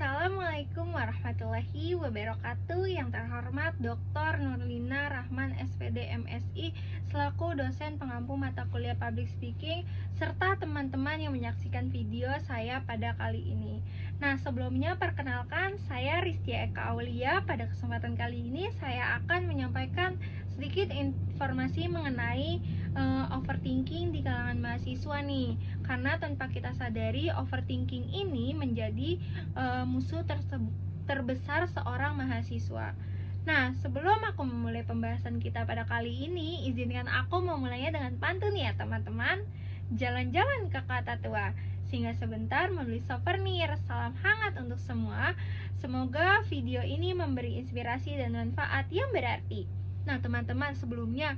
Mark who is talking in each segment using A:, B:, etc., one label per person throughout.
A: Assalamualaikum warahmatullahi wabarakatuh. Yang terhormat Dr. Nurlina Rahman SPD MSI selaku dosen pengampu mata kuliah Public Speaking serta teman-teman yang menyaksikan video saya pada kali ini. Nah, sebelumnya perkenalkan, saya Rizky Eka Aulia. Pada kesempatan kali ini saya akan menyampaikan sedikit informasi mengenai overthinking di kalangan mahasiswa nih. Karena tanpa kita sadari, overthinking ini menjadi musuh terbesar seorang mahasiswa. Nah, sebelum aku memulai pembahasan kita pada kali ini, izinkan aku memulainya dengan pantun ya teman-teman. Jalan-jalan ke kota tua, sehingga sebentar membeli souvenir. Salam hangat untuk semua. Semoga video ini memberi inspirasi dan manfaat yang berarti. Nah teman-teman, sebelumnya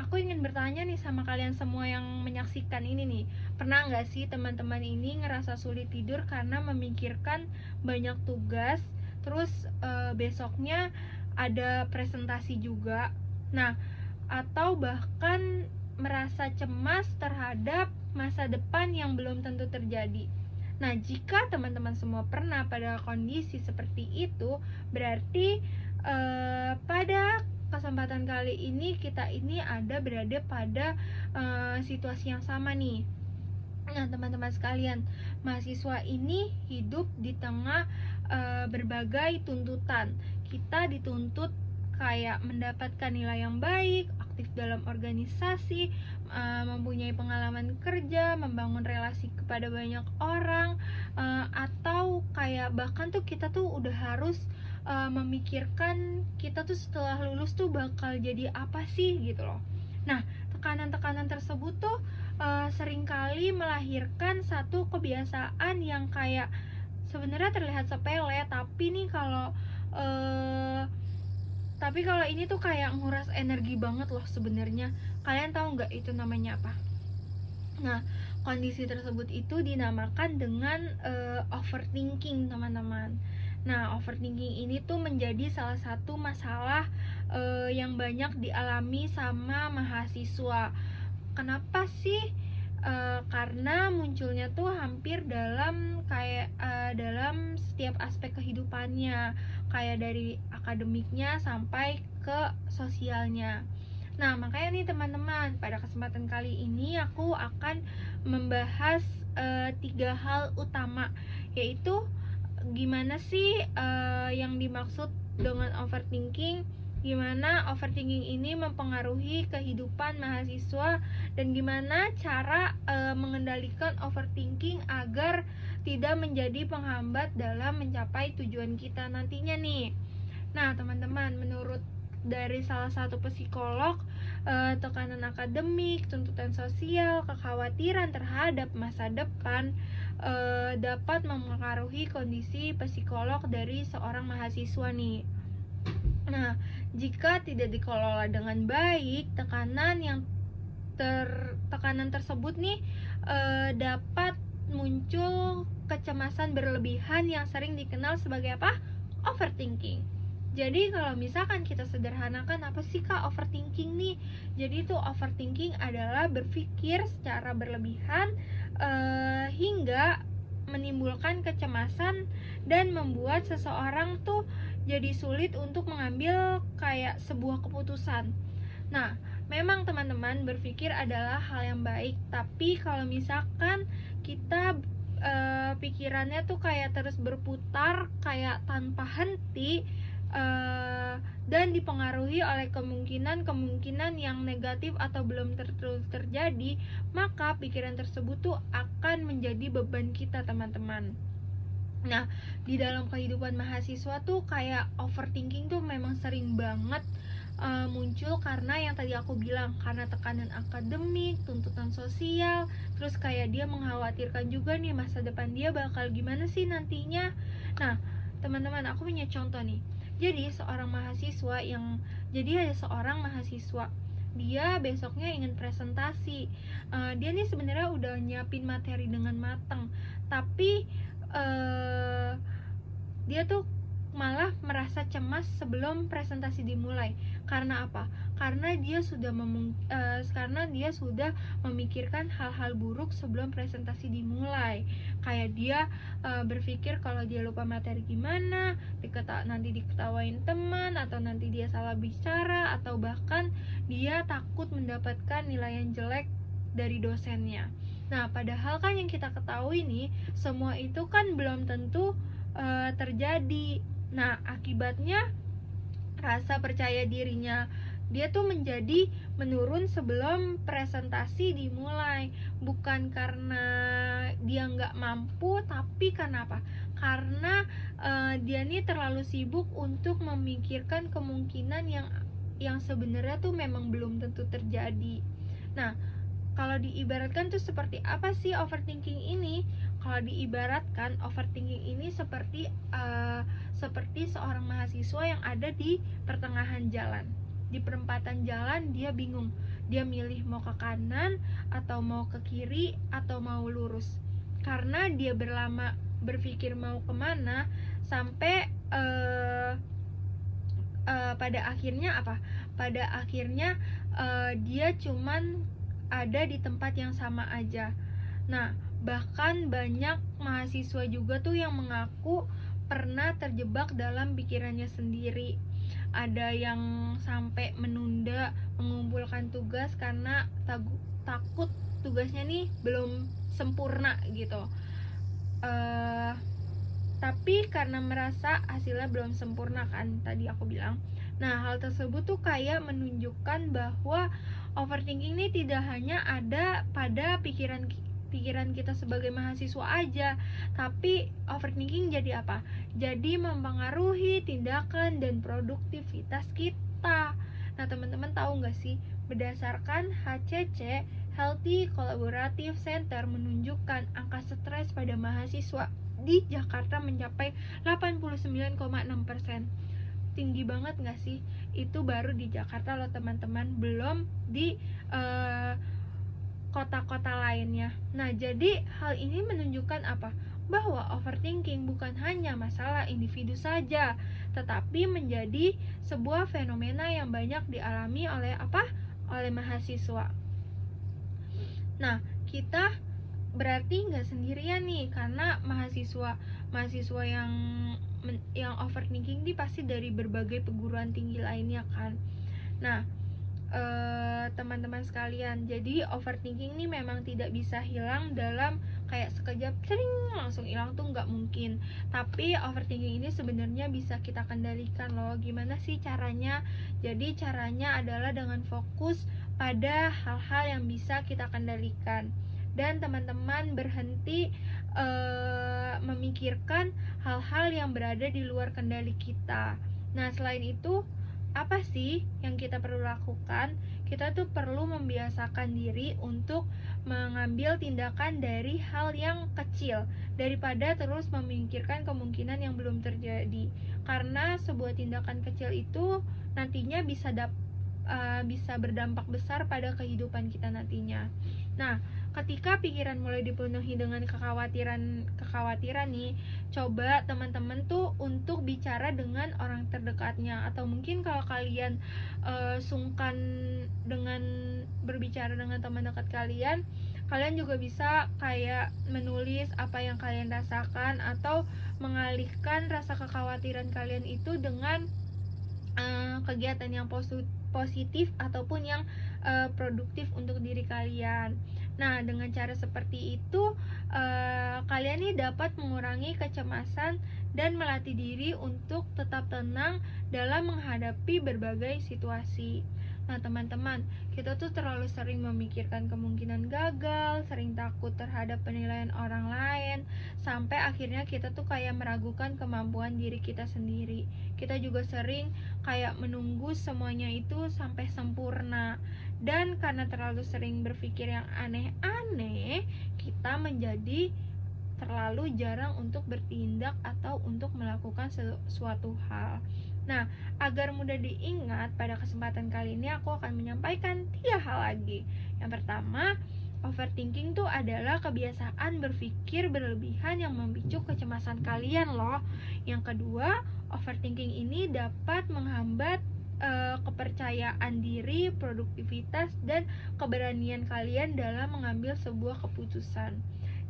A: aku ingin bertanya nih sama kalian semua yang menyaksikan ini nih. Pernah nggak sih teman-teman ini ngerasa sulit tidur karena memikirkan banyak tugas, terus besoknya ada presentasi juga. Nah, atau bahkan merasa cemas terhadap masa depan yang belum tentu terjadi. Nah, jika teman-teman semua pernah pada kondisi seperti itu, berarti pada kesempatan kali ini kita ini berada pada situasi yang sama nih. Nah teman-teman sekalian, mahasiswa ini hidup di tengah berbagai tuntutan. Kita dituntut kayak mendapatkan nilai yang baik, aktif dalam organisasi, mempunyai pengalaman kerja, membangun relasi kepada banyak orang, atau kayak bahkan tuh kita tuh udah harus memikirkan kita tuh setelah lulus tuh bakal jadi apa sih gitu loh. Nah, tekanan-tekanan tersebut tuh seringkali melahirkan satu kebiasaan yang kayak sebenarnya terlihat sepele, tapi nih kalau ini tuh kayak nguras energi banget loh sebenarnya. Kalian tahu nggak itu namanya apa? Nah, kondisi tersebut itu dinamakan dengan overthinking, teman-teman. Nah, overthinking ini tuh menjadi salah satu masalah yang banyak dialami sama mahasiswa. Kenapa sih? Karena munculnya tuh hampir dalam dalam setiap aspek kehidupannya, kayak dari akademiknya sampai ke sosialnya. Nah, makanya nih teman-teman, pada kesempatan kali ini aku akan membahas 3 hal utama, yaitu gimana sih yang dimaksud dengan overthinking, gimana overthinking ini mempengaruhi kehidupan mahasiswa, dan gimana cara mengendalikan overthinking agar tidak menjadi penghambat dalam mencapai tujuan kita nantinya nih. Nah teman-teman, menurut dari salah satu psikolog, tekanan akademik, tuntutan sosial, kekhawatiran terhadap masa depan dapat mempengaruhi kondisi psikolog dari seorang mahasiswa nih. Nah, jika tidak dikelola dengan baik, tekanan tersebut nih dapat muncul kecemasan berlebihan yang sering dikenal sebagai apa? Overthinking. Jadi kalau misalkan kita sederhanakan, apa sih Kak overthinking nih? Jadi itu overthinking adalah berpikir secara berlebihan hingga menimbulkan kecemasan dan membuat seseorang tuh jadi sulit untuk mengambil kayak sebuah keputusan. Nah, memang teman-teman, berpikir adalah hal yang baik, tapi kalau misalkan kita pikirannya tuh kayak terus berputar kayak tanpa henti, dan dipengaruhi oleh kemungkinan yang negatif atau belum terjadi, maka pikiran tersebut tuh akan menjadi beban kita teman-teman. Nah, di dalam kehidupan mahasiswa tuh kayak overthinking tuh memang sering banget muncul karena yang tadi aku bilang, karena tekanan akademik, tuntutan sosial, terus kayak dia mengkhawatirkan juga nih masa depan dia bakal gimana sih nantinya. Nah, teman-teman, aku punya contoh nih. Jadi ada seorang mahasiswa, dia besoknya ingin presentasi. Dia nih sebenarnya udah nyiapin materi dengan matang, tapi dia tuh malah merasa cemas sebelum presentasi dimulai. Karena apa? karena dia sudah memikirkan hal-hal buruk sebelum presentasi dimulai. Kayak dia berpikir kalau dia lupa materi gimana, nanti diketawain teman, atau nanti dia salah bicara, atau bahkan dia takut mendapatkan nilai yang jelek dari dosennya. Nah, padahal kan yang kita ketahui nih, semua itu kan belum tentu terjadi. Nah, akibatnya rasa percaya dirinya dia tuh menjadi menurun sebelum presentasi dimulai. Bukan karena dia nggak mampu, tapi karena apa? Karena dia nih terlalu sibuk untuk memikirkan kemungkinan yang sebenarnya tuh memang belum tentu terjadi. Nah, kalau diibaratkan tuh seperti apa sih overthinking ini? Kalau diibaratkan, overthinking ini seperti seorang mahasiswa yang ada di pertengahan jalan. Di perempatan jalan dia bingung. Dia milih mau ke kanan atau mau ke kiri atau mau lurus. Karena dia berpikir mau kemana, sampai pada akhirnya apa? Pada akhirnya dia cuman ada di tempat yang sama aja. Nah, bahkan banyak mahasiswa juga tuh yang mengaku pernah terjebak dalam pikirannya sendiri. Ada yang sampai menunda mengumpulkan tugas karena takut tugasnya nih belum sempurna gitu. Tapi karena merasa hasilnya belum sempurna kan, tadi aku bilang. Nah, hal tersebut tuh kayak menunjukkan bahwa overthinking ini tidak hanya ada pada pikiran kita sebagai mahasiswa aja, tapi overthinking jadi apa? Jadi mempengaruhi tindakan dan produktivitas kita. Nah, teman-teman tahu nggak sih, berdasarkan HCC Healthy Collaborative Center menunjukkan angka stres pada mahasiswa di Jakarta mencapai 89,6%. Tinggi banget nggak sih? Itu baru di Jakarta loh teman-teman, belum di kota-kota lainnya. Nah, jadi hal ini menunjukkan apa? Bahwa overthinking bukan hanya masalah individu saja, tetapi menjadi sebuah fenomena yang banyak dialami oleh mahasiswa. Nah, kita berarti nggak sendirian nih, karena mahasiswa yang overthinking ini pasti dari berbagai perguruan tinggi lainnya kan. Nah, teman-teman sekalian, jadi overthinking ini memang tidak bisa hilang dalam kayak sekejap langsung hilang tuh nggak mungkin. Tapi overthinking ini sebenarnya bisa kita kendalikan loh. Gimana sih caranya? Jadi caranya adalah dengan fokus pada hal-hal yang bisa kita kendalikan, dan teman-teman berhenti memikirkan hal-hal yang berada di luar kendali kita. Nah, selain itu, apa sih yang kita perlu lakukan? Kita tuh perlu membiasakan diri untuk mengambil tindakan dari hal yang kecil daripada terus memikirkan kemungkinan yang belum terjadi. Karena sebuah tindakan kecil itu nantinya bisa berdampak besar pada kehidupan kita nantinya. Nah, ketika pikiran mulai dipenuhi dengan kekhawatiran nih, coba teman-teman tuh untuk bicara dengan orang terdekatnya, atau mungkin kalau kalian sungkan dengan berbicara dengan teman dekat kalian juga bisa kayak menulis apa yang kalian rasakan, atau mengalihkan rasa kekhawatiran kalian itu dengan kegiatan yang positif ataupun yang produktif untuk diri kalian. Nah, dengan cara seperti itu kalian nih dapat mengurangi kecemasan dan melatih diri untuk tetap tenang dalam menghadapi berbagai situasi. Nah, teman-teman, kita tuh terlalu sering memikirkan kemungkinan gagal, sering takut terhadap penilaian orang lain, sampai akhirnya kita tuh kayak meragukan kemampuan diri kita sendiri. Kita juga sering kayak menunggu semuanya itu sampai sempurna. Dan karena terlalu sering berpikir yang aneh-aneh, kita menjadi terlalu jarang untuk bertindak atau untuk melakukan sesuatu hal. Nah, agar mudah diingat, pada kesempatan kali ini aku akan menyampaikan 3 hal lagi. Yang pertama, overthinking tuh adalah kebiasaan berpikir berlebihan yang memicu kecemasan kalian loh. Yang kedua, overthinking ini dapat menghambat kepercayaan diri, produktivitas, dan keberanian kalian dalam mengambil sebuah keputusan.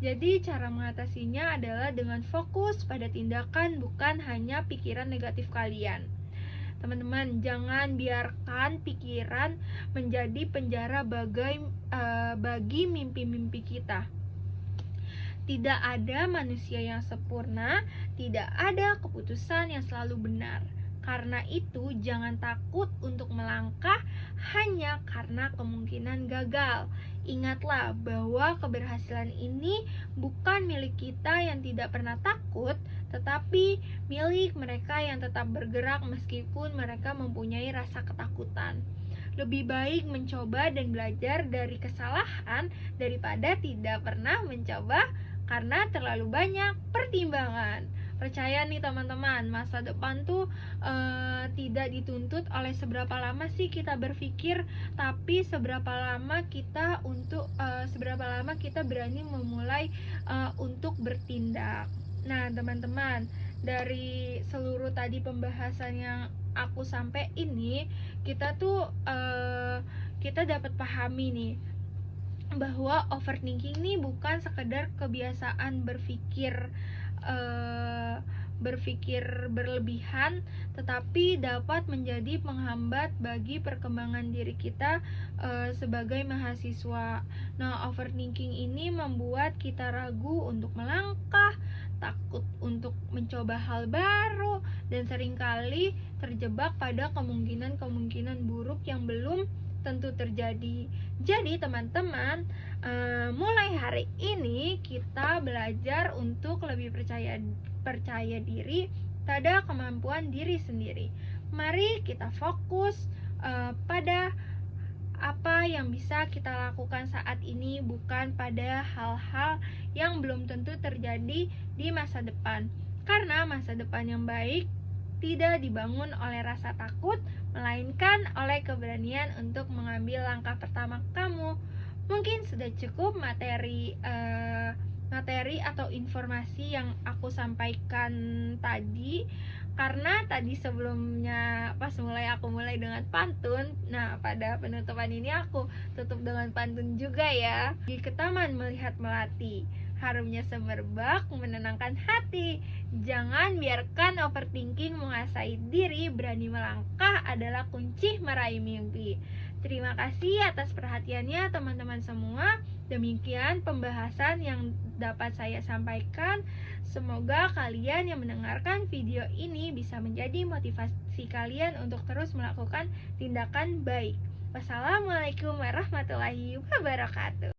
A: Jadi cara mengatasinya adalah dengan fokus pada tindakan, bukan hanya pikiran negatif kalian. Teman-teman, jangan biarkan pikiran menjadi penjara bagi mimpi-mimpi kita. Tidak ada manusia yang sempurna, tidak ada keputusan yang selalu benar. Karena itu, jangan takut untuk melangkah hanya karena kemungkinan gagal. Ingatlah bahwa keberhasilan ini bukan milik kita yang tidak pernah takut, tetapi milik mereka yang tetap bergerak meskipun mereka mempunyai rasa ketakutan. Lebih baik mencoba dan belajar dari kesalahan daripada tidak pernah mencoba karena terlalu banyak pertimbangan. Percaya nih teman-teman, masa depan tuh tidak dituntut oleh seberapa lama sih kita berpikir, tapi seberapa lama kita berani memulai untuk bertindak. Nah teman-teman, dari seluruh tadi pembahasan yang aku sampai ini, kita dapat pahami nih bahwa overthinking ini bukan sekedar kebiasaan berpikir berlebihan, tetapi dapat menjadi penghambat bagi perkembangan diri kita sebagai mahasiswa. Nah, overthinking ini membuat kita ragu untuk melangkah, takut untuk mencoba hal baru, dan seringkali terjebak pada kemungkinan-kemungkinan buruk yang belum tentu terjadi. Jadi teman-teman, mulai hari ini kita belajar untuk lebih percaya diri pada kemampuan diri sendiri. Mari kita fokus pada apa yang bisa kita lakukan saat ini, bukan pada hal-hal yang belum tentu terjadi di masa depan. Karena masa depan yang baik tidak dibangun oleh rasa takut, melainkan oleh keberanian untuk mengambil langkah pertama kamu. Mungkin sudah cukup materi atau informasi yang aku sampaikan tadi, karena tadi sebelumnya pas aku mulai dengan pantun. Nah, pada penutupan ini aku tutup dengan pantun juga ya. Pergi ke taman melihat melati, harumnya semerbak menenangkan hati. Jangan biarkan overthinking menguasai diri. Berani melangkah adalah kunci meraih mimpi. Terima kasih atas perhatiannya teman-teman semua. Demikian pembahasan yang dapat saya sampaikan. Semoga kalian yang mendengarkan video ini bisa menjadi motivasi kalian untuk terus melakukan tindakan baik. Wassalamualaikum warahmatullahi wabarakatuh.